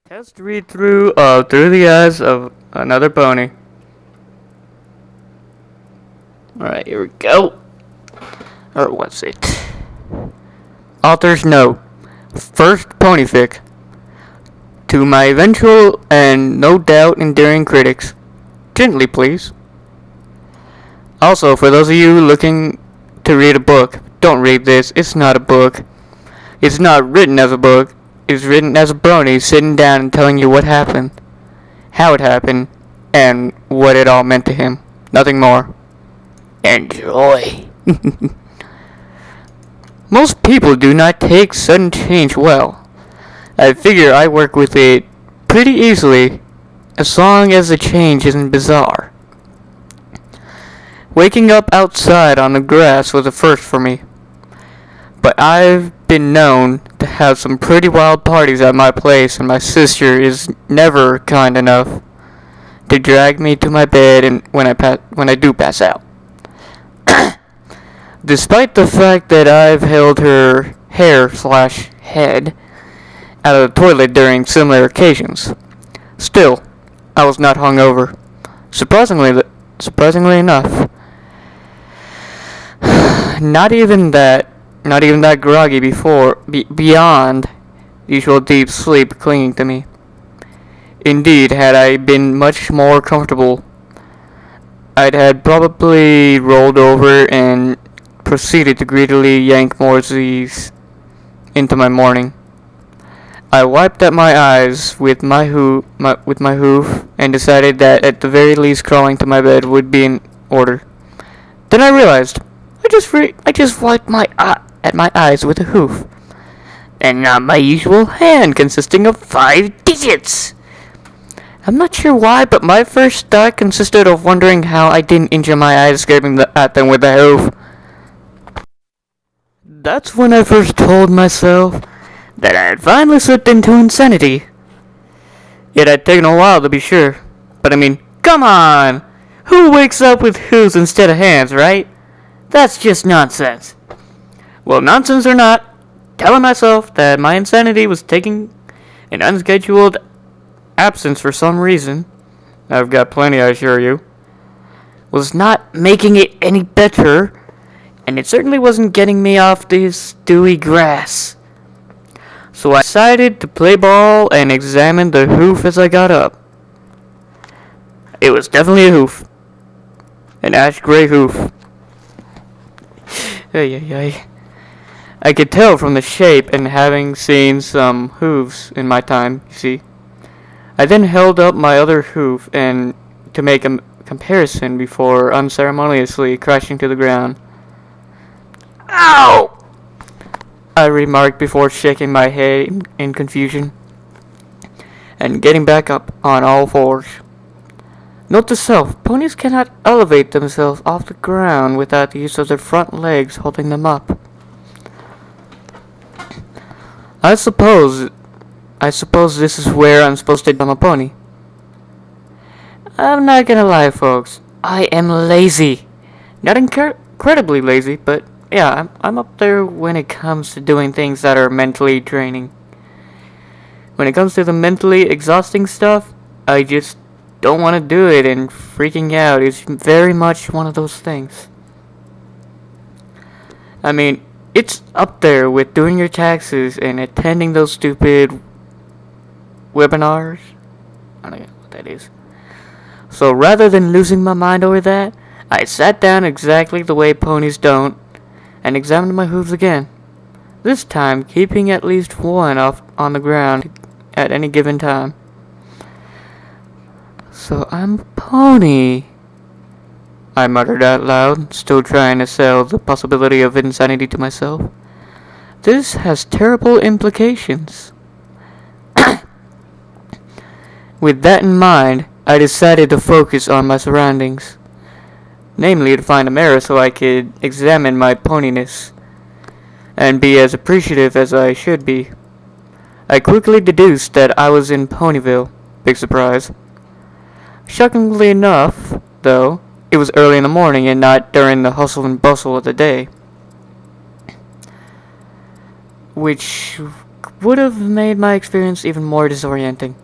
Test read through of Through the Eyes of Another Pony. Alright, here we go. Or what's it? Author's note. First ponyfic. To my eventual and no doubt enduring critics. Gently, please. Also, for those of you looking to read a book, don't read this. It's not a book. It's not written as a book. It's written as a brony sitting down and telling you what happened, how it happened, and what it all meant to him. Nothing more. Enjoy. Most people do not take sudden change well. I figure I work with it pretty easily, as long as the change isn't bizarre. Waking up outside on the grass was a first for me, but I've been known to have some pretty wild parties at my place, and my sister is never kind enough to drag me to my bed and when I do pass out. Despite the fact that I've held her hair/head out of the toilet during similar occasions, still, I was not hungover. Surprisingly enough, not even that groggy beyond usual deep sleep clinging to me. Indeed, had I been much more comfortable, I'd had probably rolled over and proceeded to greedily yank more Z's into my morning. I wiped at my eyes with my hoof and decided that at the very least crawling to my bed would be in order. Then I realized I just wiped at my eyes with a hoof, and not my usual hand consisting of 5 digits. I'm not sure why, but my first thought consisted of wondering how I didn't injure my eyes scraping at them with a hoof. That's when I first told myself that I had finally slipped into insanity. It had taken a while to be sure, but I mean, come on! Who wakes up with hooves instead of hands, right? That's just nonsense. Well, nonsense or not, telling myself that my insanity was taking an unscheduled absence for some reason, I've got plenty I assure you, was not making it any better, and it certainly wasn't getting me off this dewy grass. So I decided to play ball and examine the hoof as I got up. It was definitely a hoof. An ash gray hoof. I could tell from the shape and having seen some hooves in my time, you see. I then held up my other hoof and to make a comparison before unceremoniously crashing to the ground. Ow! I remarked before shaking my head in confusion and getting back up on all fours. Note to self, ponies cannot elevate themselves off the ground without the use of their front legs holding them up. I suppose this is where I'm supposed to become a pony. I'm not gonna lie, folks. I am lazy. Not incredibly lazy, but yeah, I'm up there when it comes to doing things that are mentally draining. When it comes to the mentally exhausting stuff, I just don't want to do it, and freaking out is very much one of those things. I mean, it's up there with doing your taxes and attending those stupid webinars. I don't know what that is. So rather than losing my mind over that, I sat down exactly the way ponies don't and examined my hooves again. This time keeping at least one off on the ground at any given time. So I'm a pony, I muttered out loud, still trying to sell the possibility of insanity to myself. This has terrible implications. With that in mind, I decided to focus on my surroundings, namely to find a mirror so I could examine my poniness and be as appreciative as I should be. I quickly deduced that I was in Ponyville. Big surprise. Shockingly enough, though, it was early in the morning and not during the hustle and bustle of the day. Which would have made my experience even more disorienting.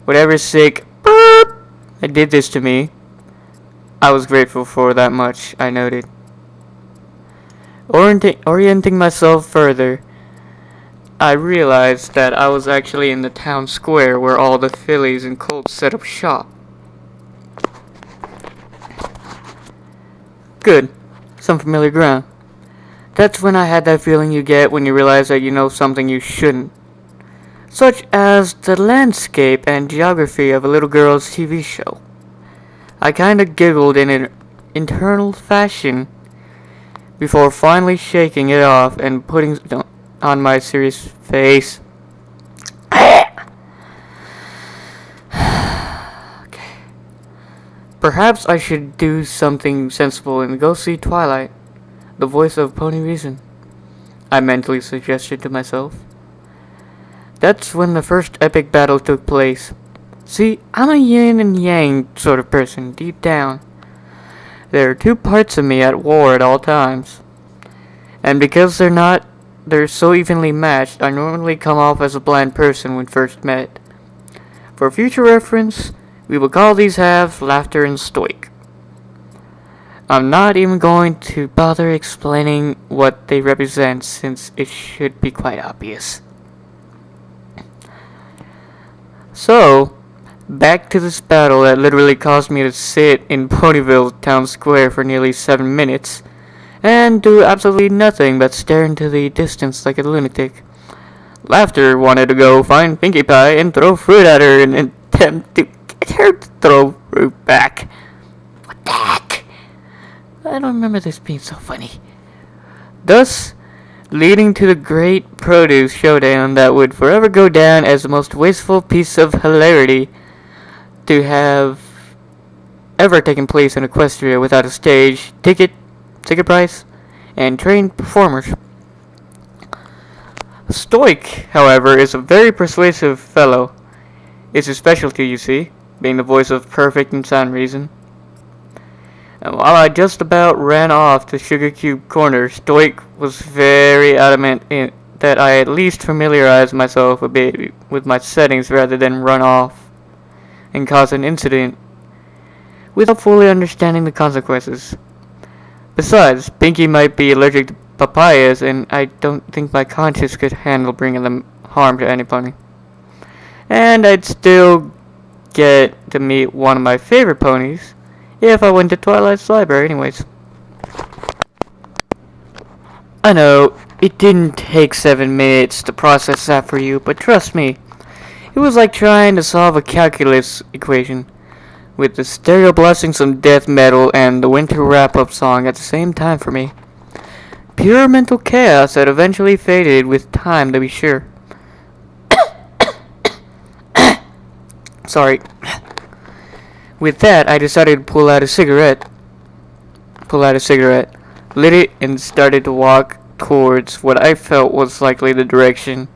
Whatever sick burp that did this to me, I was grateful for that much, I noted. Orienting myself further, I realized that I was actually in the town square where all the Phillies and Colts set up shop. Good. Some familiar ground. That's when I had that feeling you get when you realize that you know something you shouldn't. Such as the landscape and geography of a little girl's TV show. I kinda giggled in an internal fashion before finally shaking it off and putting on my serious face. Okay. Perhaps I should do something sensible and go see Twilight, the voice of Pony Reason, I mentally suggested to myself. That's when the first epic battle took place. See, I'm a yin and yang sort of person, deep down. There are two parts of me at war at all times. And because they're so evenly matched, I normally come off as a bland person when first met. For future reference, we will call these halves laughter and stoic. I'm not even going to bother explaining what they represent since it should be quite obvious. So, back to this battle that literally caused me to sit in Ponyville Town Square for nearly 7 minutes and do absolutely nothing but stare into the distance like a lunatic. Laughter wanted to go find Pinkie Pie and throw fruit at her in an attempt to get her to throw fruit back. What the heck? I don't remember this being so funny. Thus, leading to the great produce showdown that would forever go down as the most wasteful piece of hilarity to have ever taken place in Equestria without a stage, ticket price, and trained performers. Stoic, however, is a very persuasive fellow. It's his specialty, you see, being the voice of perfect and sound reason. And while I just about ran off to Sugar Cube Corner, Stoic was very adamant that I at least familiarize myself a bit with my settings rather than run off and cause an incident without fully understanding the consequences. Besides, Pinkie might be allergic to papayas, and I don't think my conscience could handle bringing them harm to any pony. And I'd still get to meet one of my favorite ponies if I went to Twilight's library anyways. I know, it didn't take 7 minutes to process that for you, but trust me, it was like trying to solve a calculus equation with the stereo blasting some death metal and the winter wrap-up song at the same time for me. Pure mental chaos that eventually faded with time, to be sure. Sorry. With that, I decided to pull out a cigarette, lit it, and started to walk towards what I felt was likely the direction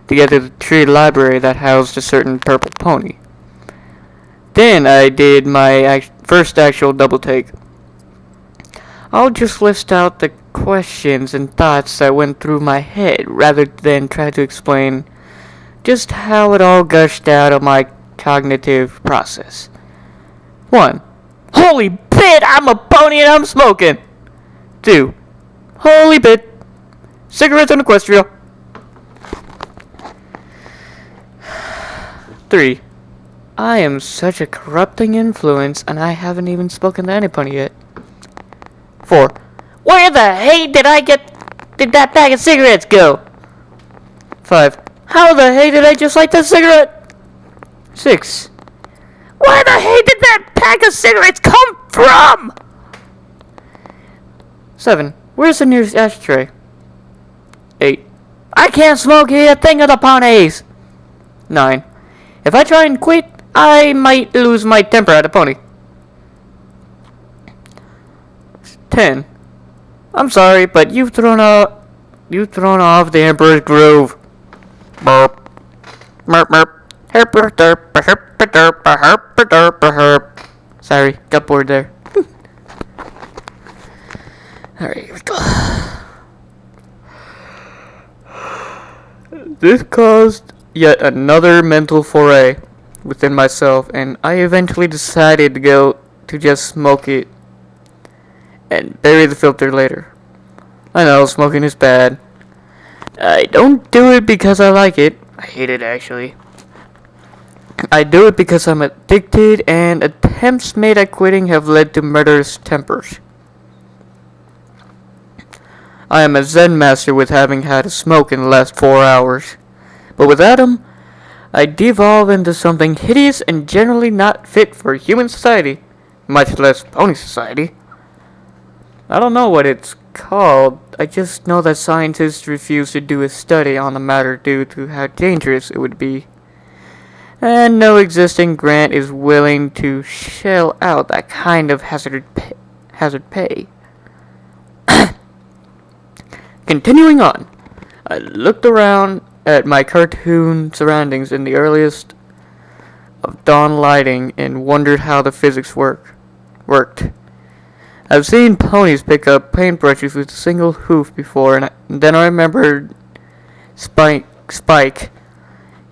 to get to the tree library that housed a certain purple pony. Then I did my first actual double take. I'll just list out the questions and thoughts that went through my head rather than try to explain just how it all gushed out of my cognitive process. 1. Holy bit, I'm a pony and I'm smoking! 2. Holy bit, cigarettes on Equestria. 3. I am such a corrupting influence, and I haven't even spoken to any pony yet. 4. Where the hey did that bag of cigarettes go? 5. How the hey did I just light that cigarette? 6. Where the hey did that pack of cigarettes come from? 7. Where's the nearest ashtray? 8. I can't smoke here, think of the ponies. 9. If I try and quit, I might lose my temper at a pony. 10. I'm sorry, but you've thrown off the Emperor's Groove. Burp. Merp merp. Herp derp herp derp herp derp herp. Sorry, got bored there. Alright, here we go. This caused yet another mental foray within myself, and I eventually decided to go to just smoke it and bury the filter later. I know smoking is bad. I don't do it because I like it. I hate it actually. I do it because I'm addicted, and attempts made at quitting have led to murderous tempers. I am a Zen master with having had a smoke in the last 4 hours. But without them, I devolve into something hideous and generally not fit for human society, much less pony society. I don't know what it's called. I just know that scientists refuse to do a study on the matter due to how dangerous it would be. And no existing grant is willing to shell out that kind of hazard pay. Continuing on, I looked around at my cartoon surroundings in the earliest of dawn lighting and wondered how the physics worked. I've seen ponies pick up paintbrushes with a single hoof before, and then I remembered Spike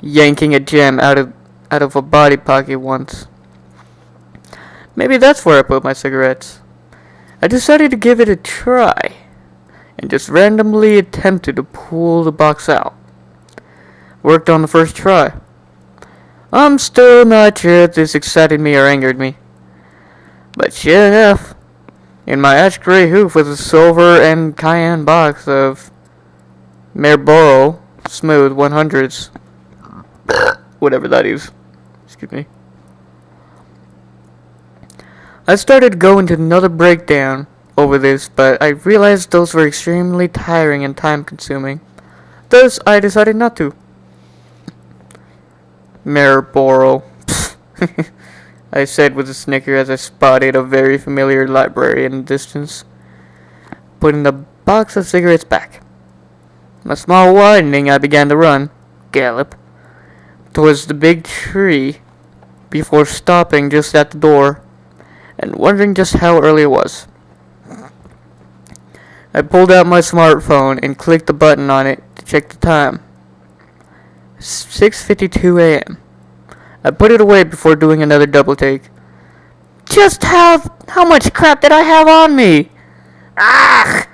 yanking a gem out of a body pocket once. Maybe that's where I put my cigarettes. I decided to give it a try, and just randomly attempted to pull the box out. Worked on the first try. I'm still not sure if this excited me or angered me. But sure enough, in my ash gray hoof was a silver and cayenne box of Marlboro Smooth 100s. Whatever that is. Excuse me. I started going to another breakdown over this, but I realized those were extremely tiring and time-consuming. Thus, I decided not to. Marlboro. I said with a snicker as I spotted a very familiar library in the distance, putting the box of cigarettes back. A small widening, I began to run, gallop, towards the big tree, before stopping just at the door, and wondering just how early it was. I pulled out my smartphone and clicked the button on it to check the time. 6:52 a.m. I put it away before doing another double take. Just how much crap did I have on me? Ah!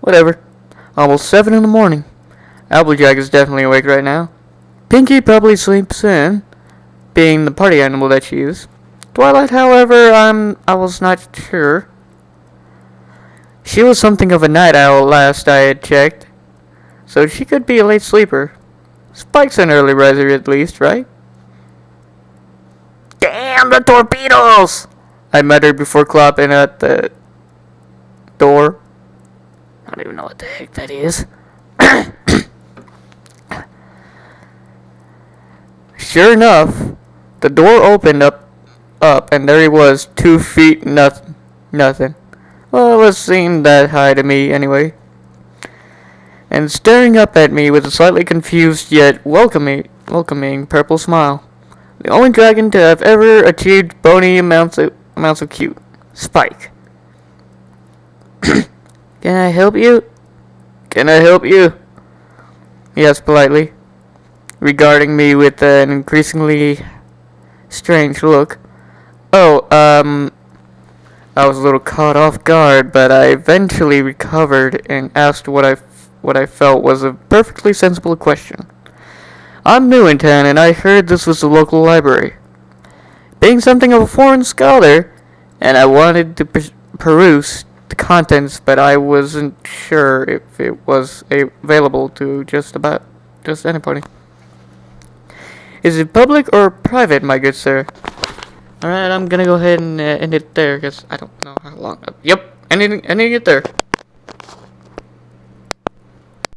Whatever. Almost 7 in the morning. Applejack is definitely awake right now. Pinky probably sleeps in, being the party animal that she is. Twilight, however, I was not sure. She was something of a night owl last I had checked, so she could be a late sleeper. Spike's an early riser at least, right? Damn the torpedoes! I muttered before clopping at the door. I don't even know what the heck that is. Sure enough, the door opened up, and there he was, 2 feet, nothing. Well, it seemed that high to me, anyway. And staring up at me with a slightly confused yet welcoming purple smile. The only dragon to have ever achieved bony amounts of cute. Spike. Can I help you? Can I help you? He asked politely, regarding me with an increasingly strange look. Oh, I was a little caught off guard, but I eventually recovered and asked what I felt was a perfectly sensible question. I'm new in town, and I heard this was the local library. Being something of a foreign scholar, and I wanted to peruse the contents, but I wasn't sure if it was available to just anybody. Is it public or private, my good sir? Alright, I'm gonna go ahead and end it there, because I don't know how long. Yep, ending it there.